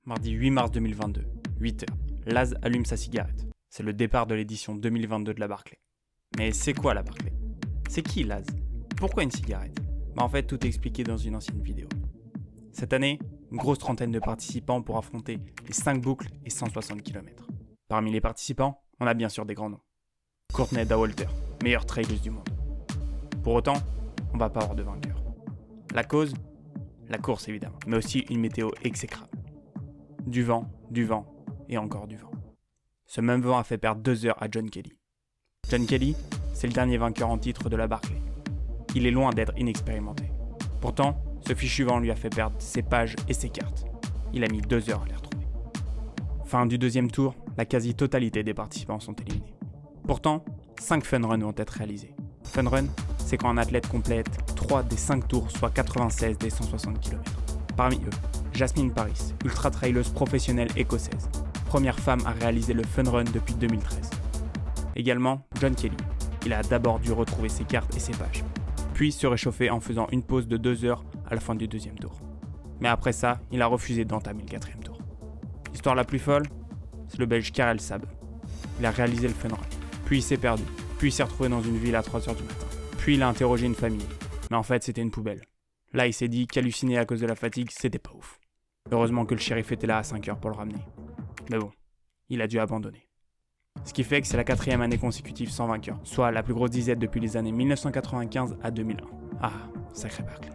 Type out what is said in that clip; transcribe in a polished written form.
Mardi 8 mars 2022, 8h. Laz allume sa cigarette. C'est le départ de l'édition 2022 de la Barclay. Mais c'est quoi la Barclay? C'est qui Laz? Pourquoi une cigarette? En fait, tout est expliqué dans une ancienne vidéo. Cette année, une grosse trentaine de participants pour affronter les 5 boucles et 160 km. Parmi les participants, on a bien sûr des grands noms. Courtney Dauwalter, meilleure trailleuse du monde. Pour autant, on va pas avoir de vainqueur. La cause? La course évidemment, mais aussi une météo exécrable. Du vent et encore du vent. Ce même vent a fait perdre 2 heures à John Kelly. John Kelly, c'est le dernier vainqueur en titre de la Barclay. Il est loin d'être inexpérimenté. Pourtant, ce fichu vent lui a fait perdre ses pages et ses cartes. Il a mis 2 heures à les retrouver. Fin du deuxième tour, la quasi-totalité des participants sont éliminés. Pourtant, 5 fun runs vont être réalisés. Fun run, c'est quand un athlète complète 3 des 5 tours, soit 96 des 160 km. Parmi eux, Jasmine Paris, ultra-trailleuse professionnelle écossaise, première femme à réaliser le fun run depuis 2013. Également, John Kelly. Il a d'abord dû retrouver ses cartes et ses pages, puis se réchauffer en faisant une pause de 2 heures à la fin du deuxième tour. Mais après ça, il a refusé d'entamer le 4e tour. L'histoire la plus folle, c'est le Belge Karel Sab. Il a réalisé le fun run, puis il s'est perdu, puis il s'est retrouvé dans une ville à 3h du matin. Puis il a interrogé une famille, mais en fait c'était une poubelle. Là il s'est dit qu'halluciner à cause de la fatigue, c'était pas ouf. Heureusement que le shérif était là à 5h pour le ramener. Mais bon, il a dû abandonner. Ce qui fait que c'est la 4e année consécutive sans vainqueur, soit la plus grosse disette depuis les années 1995 à 2001. Ah, sacré Barclay.